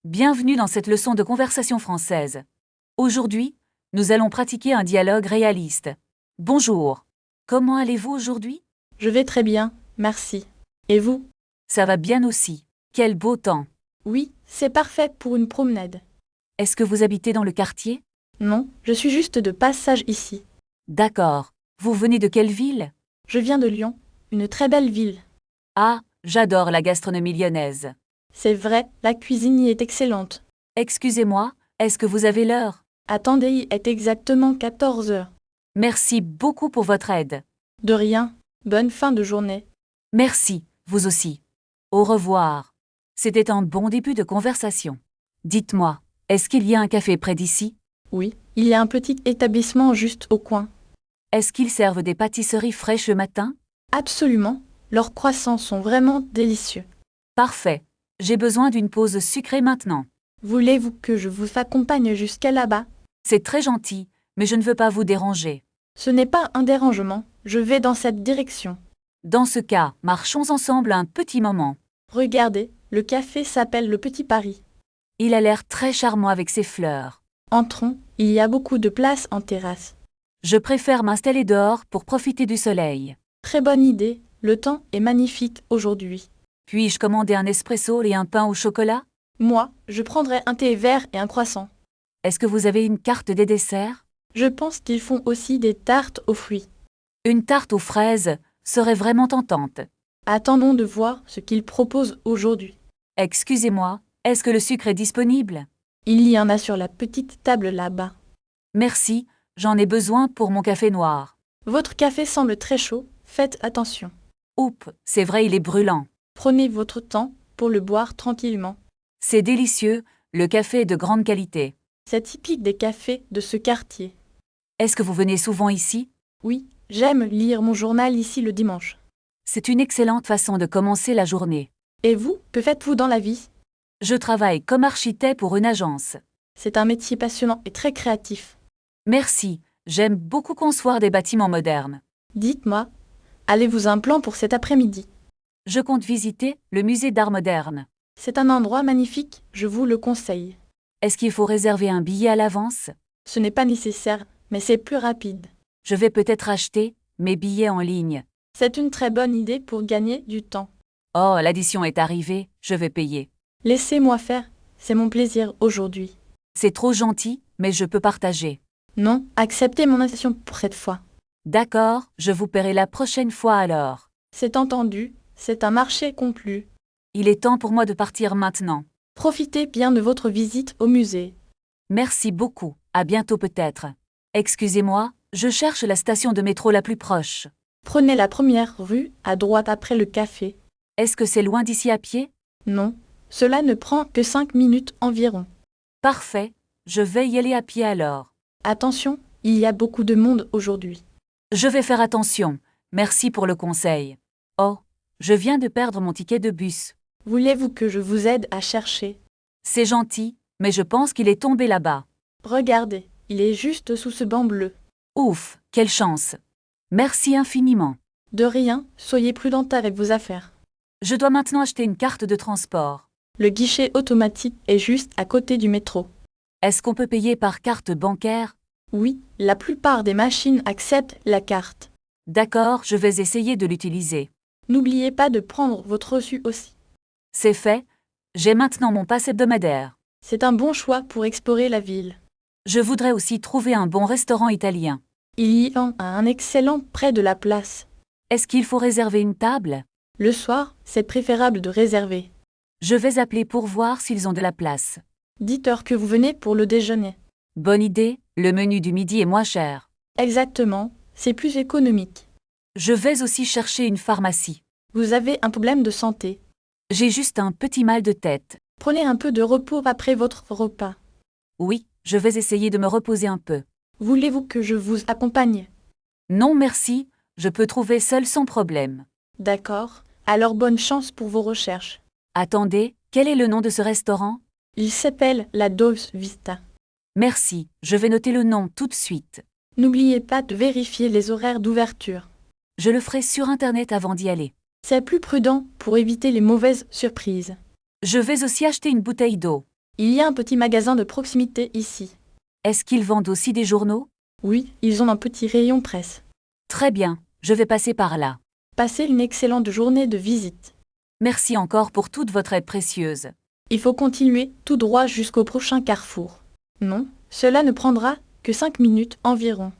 Bienvenue dans cette leçon de conversation française. Aujourd'hui, nous allons pratiquer un dialogue réaliste. Bonjour. Comment allez-vous aujourd'hui? Je vais très bien, merci. Et vous? Ça va bien aussi. Quel beau temps. Oui, c'est parfait pour une promenade. Est-ce que vous habitez dans le quartier? Non, je suis juste de passage ici. D'accord. Vous venez de quelle ville? Je viens de Lyon, une très belle ville. Ah, j'adore la gastronomie lyonnaise. C'est vrai, la cuisine y est excellente. Excusez-moi, est-ce que vous avez l'heure? Attendez, il est exactement 14 heures. Merci beaucoup pour votre aide. De rien, bonne fin de journée. Merci, vous aussi. Au revoir. C'était un bon début de conversation. Dites-moi, est-ce qu'il y a un café près d'ici? Oui, il y a un petit établissement juste au coin. Est-ce qu'ils servent des pâtisseries fraîches le matin? Absolument, leurs croissants sont vraiment délicieux. Parfait. J'ai besoin d'une pause sucrée maintenant. Voulez-vous que je vous accompagne jusqu'à là-bas? C'est très gentil, mais je ne veux pas vous déranger. Ce n'est pas un dérangement, je vais dans cette direction. Dans ce cas, marchons ensemble un petit moment. Regardez, le café s'appelle le Petit Paris. Il a l'air très charmant avec ses fleurs. Entrons, il y a beaucoup de place en terrasse. Je préfère m'installer dehors pour profiter du soleil. Très bonne idée, le temps est magnifique aujourd'hui. Puis-je commander un espresso et un pain au chocolat? Moi, je prendrai un thé vert et un croissant. Est-ce que vous avez une carte des desserts? Je pense qu'ils font aussi des tartes aux fruits. Une tarte aux fraises serait vraiment tentante. Attendons de voir ce qu'ils proposent aujourd'hui. Excusez-moi, est-ce que le sucre est disponible? Il y en a sur la petite table là-bas. Merci, j'en ai besoin pour mon café noir. Votre café semble très chaud, faites attention. Oups, c'est vrai, il est brûlant. Prenez votre temps pour le boire tranquillement. C'est délicieux, le café est de grande qualité. C'est typique des cafés de ce quartier. Est-ce que vous venez souvent ici? Oui, j'aime lire mon journal ici le dimanche. C'est une excellente façon de commencer la journée. Et vous, que faites-vous dans la vie? Je travaille comme architecte pour une agence. C'est un métier passionnant et très créatif. Merci, j'aime beaucoup concevoir des bâtiments modernes. Dites-moi, avez-vous un plan pour cet après-midi? Je compte visiter le musée d'art moderne. C'est un endroit magnifique, je vous le conseille. Est-ce qu'il faut réserver un billet à l'avance? Ce n'est pas nécessaire, mais c'est plus rapide. Je vais peut-être acheter mes billets en ligne. C'est une très bonne idée pour gagner du temps. Oh, l'addition est arrivée, je vais payer. Laissez-moi faire, c'est mon plaisir aujourd'hui. C'est trop gentil, mais je peux partager. Non, acceptez mon invitation pour cette fois. D'accord, je vous paierai la prochaine fois alors. C'est entendu, c'est un marché conclu. Il est temps pour moi de partir maintenant. Profitez bien de votre visite au musée. Merci beaucoup, à bientôt peut-être. Excusez-moi, je cherche la station de métro la plus proche. Prenez la première rue à droite après le café. Est-ce que c'est loin d'ici à pied? Non, cela ne prend que 5 minutes environ. Parfait, je vais y aller à pied alors. Attention, il y a beaucoup de monde aujourd'hui. Je vais faire attention, merci pour le conseil. Oh, je viens de perdre mon ticket de bus. Voulez-vous que je vous aide à chercher? C'est gentil, mais je pense qu'il est tombé là-bas. Regardez, il est juste sous ce banc bleu. Ouf, quelle chance. Merci infiniment. De rien, soyez prudente avec vos affaires. Je dois maintenant acheter une carte de transport. Le guichet automatique est juste à côté du métro. Est-ce qu'on peut payer par carte bancaire? Oui, la plupart des machines acceptent la carte. D'accord, je vais essayer de l'utiliser. N'oubliez pas de prendre votre reçu aussi. C'est fait, j'ai maintenant mon pass hebdomadaire. C'est un bon choix pour explorer la ville. Je voudrais aussi trouver un bon restaurant italien. Il y en a un excellent près de la place. Est-ce qu'il faut réserver une table? Le soir, c'est préférable de réserver. Je vais appeler pour voir s'ils ont de la place. Dites-leur que vous venez pour le déjeuner. Bonne idée, le menu du midi est moins cher. Exactement, c'est plus économique. Je vais aussi chercher une pharmacie. Vous avez un problème de santé. J'ai juste un petit mal de tête. Prenez un peu de repos après votre repas. Oui, je vais essayer de me reposer un peu. Voulez-vous que je vous accompagne? Non merci, je peux trouver seul sans problème. D'accord, alors bonne chance pour vos recherches. Attendez, quel est le nom de ce restaurant? Il s'appelle la Dolce Vita. Merci, je vais noter le nom tout de suite. N'oubliez pas de vérifier les horaires d'ouverture. Je le ferai sur Internet avant d'y aller. C'est plus prudent pour éviter les mauvaises surprises. Je vais aussi acheter une bouteille d'eau. Il y a un petit magasin de proximité ici. Est-ce qu'ils vendent aussi des journaux? Oui, ils ont un petit rayon presse. Très bien, je vais passer par là. Passez une excellente journée de visite. Merci encore pour toute votre aide précieuse. Il faut continuer tout droit jusqu'au prochain carrefour. Non, cela ne prendra que 5 minutes environ.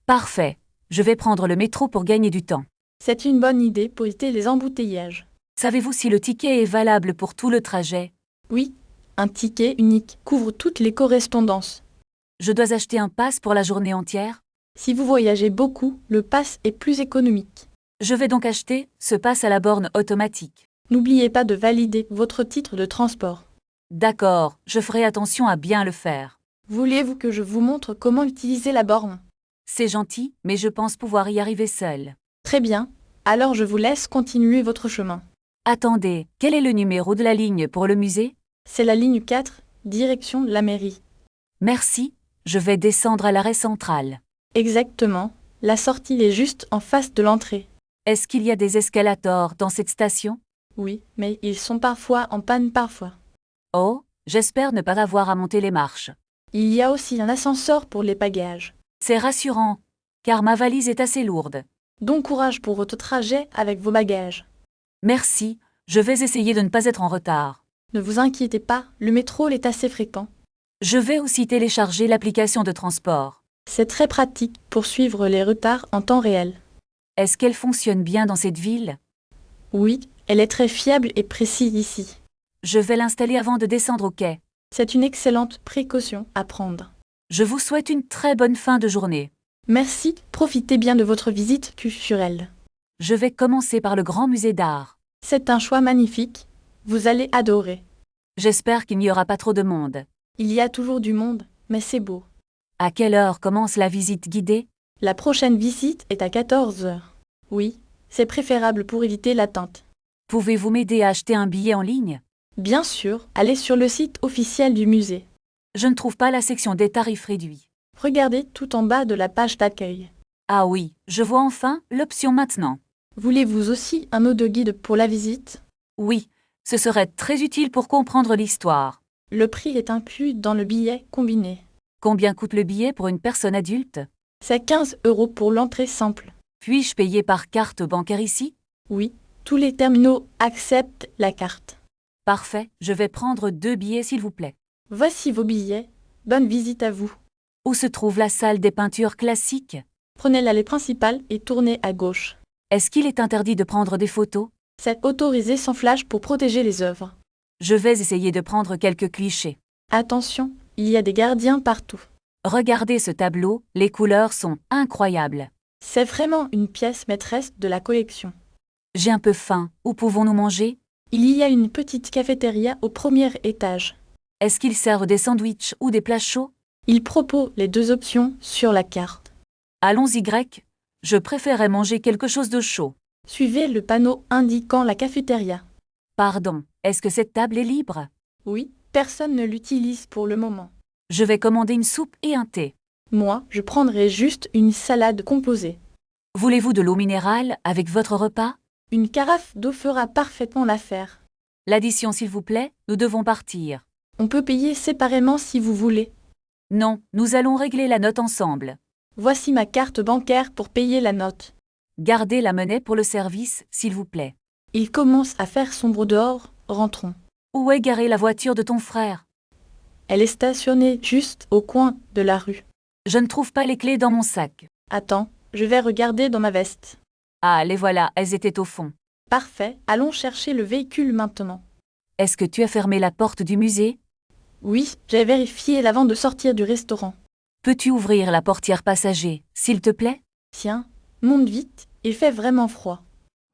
Parfait, je vais prendre le métro pour gagner du temps. C'est une bonne idée pour éviter les embouteillages. Savez-vous si le ticket est valable pour tout le trajet? Oui, un ticket unique couvre toutes les correspondances. Je dois acheter un pass pour la journée entière? Si vous voyagez beaucoup, le pass est plus économique. Je vais donc acheter ce pass à la borne automatique. N'oubliez pas de valider votre titre de transport. D'accord, je ferai attention à bien le faire. Voulez-vous que je vous montre comment utiliser la borne? C'est gentil, mais je pense pouvoir y arriver seul. Très bien, alors je vous laisse continuer votre chemin. Attendez, quel est le numéro de la ligne pour le musée? C'est la ligne 4, direction la mairie. Merci, je vais descendre à l'arrêt central. Exactement, la sortie est juste en face de l'entrée. Est-ce qu'il y a des escalators dans cette station? Oui, mais ils sont parfois en panne parfois. Oh, j'espère ne pas avoir à monter les marches. Il y a aussi un ascenseur pour les bagages. C'est rassurant, car ma valise est assez lourde. Bon courage pour votre trajet avec vos bagages. Merci, je vais essayer de ne pas être en retard. Ne vous inquiétez pas, le métro est assez fréquent. Je vais aussi télécharger l'application de transport. C'est très pratique pour suivre les retards en temps réel. Est-ce qu'elle fonctionne bien dans cette ville? Oui, elle est très fiable et précise ici. Je vais l'installer avant de descendre au quai. C'est une excellente précaution à prendre. Je vous souhaite une très bonne fin de journée. Merci, profitez bien de votre visite culturelle. Je vais commencer par le Grand Musée d'Art. C'est un choix magnifique. Vous allez adorer. J'espère qu'il n'y aura pas trop de monde. Il y a toujours du monde, mais c'est beau. À quelle heure commence la visite guidée? La prochaine visite est à 14 heures. Oui, c'est préférable pour éviter l'attente. Pouvez-vous m'aider à acheter un billet en ligne? Bien sûr, allez sur le site officiel du musée. Je ne trouve pas la section des tarifs réduits. Regardez tout en bas de la page d'accueil. Ah oui, je vois enfin l'option maintenant. Voulez-vous aussi un audio-guide pour la visite? Oui, ce serait très utile pour comprendre l'histoire. Le prix est inclus dans le billet combiné. Combien coûte le billet pour une personne adulte? C'est 15 € pour l'entrée simple. Puis-je payer par carte bancaire ici? Oui, tous les terminaux acceptent la carte. Parfait, je vais prendre 2 billets s'il vous plaît. Voici vos billets. Bonne visite à vous. Où se trouve la salle des peintures classiques? Prenez l'allée principale et tournez à gauche. Est-ce qu'il est interdit de prendre des photos? C'est autorisé sans flash pour protéger les œuvres. Je vais essayer de prendre quelques clichés. Attention, il y a des gardiens partout. Regardez ce tableau, les couleurs sont incroyables. C'est vraiment une pièce maîtresse de la collection. J'ai un peu faim, où pouvons-nous manger? Il y a une petite cafétéria au premier étage. Est-ce qu'ils servent des sandwichs ou des plats chauds? Il propose les deux options sur la carte. Allons-y grec. Je préférais manger quelque chose de chaud. Suivez le panneau indiquant la cafétéria. Pardon, est-ce que cette table est libre? Oui, personne ne l'utilise pour le moment. Je vais commander une soupe et un thé. Moi, je prendrai juste une salade composée. Voulez-vous de l'eau minérale avec votre repas? Une carafe d'eau fera parfaitement l'affaire. L'addition s'il vous plaît, nous devons partir. On peut payer séparément si vous voulez. Non, nous allons régler la note ensemble. Voici ma carte bancaire pour payer la note. Gardez la monnaie pour le service, s'il vous plaît. Il commence à faire sombre dehors, rentrons. Où est garée la voiture de ton frère? Elle est stationnée juste au coin de la rue. Je ne trouve pas les clés dans mon sac. Attends, je vais regarder dans ma veste. Ah, les voilà, elles étaient au fond. Parfait, allons chercher le véhicule maintenant. Est-ce que tu as fermé la porte du musée? Oui, j'ai vérifié avant de sortir du restaurant. Peux-tu ouvrir la portière passager, s'il te plaît? Tiens, monte vite, il fait vraiment froid.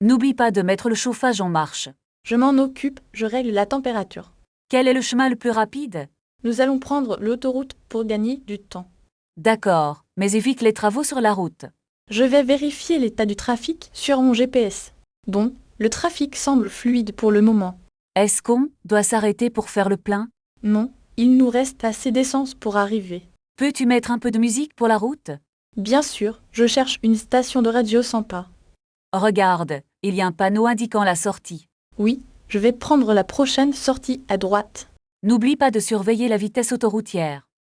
N'oublie pas de mettre le chauffage en marche. Je m'en occupe, je règle la température. Quel est le chemin le plus rapide? Nous allons prendre l'autoroute pour gagner du temps. D'accord, mais évite les travaux sur la route. Je vais vérifier l'état du trafic sur mon GPS. Bon, le trafic semble fluide pour le moment. Est-ce qu'on doit s'arrêter pour faire le plein? Non, il nous reste assez d'essence pour arriver. Peux-tu mettre un peu de musique pour la route? Bien sûr, je cherche une station de radio sympa. Regarde, il y a un panneau indiquant la sortie. Oui, je vais prendre la prochaine sortie à droite. N'oublie pas de surveiller la vitesse autoroutière.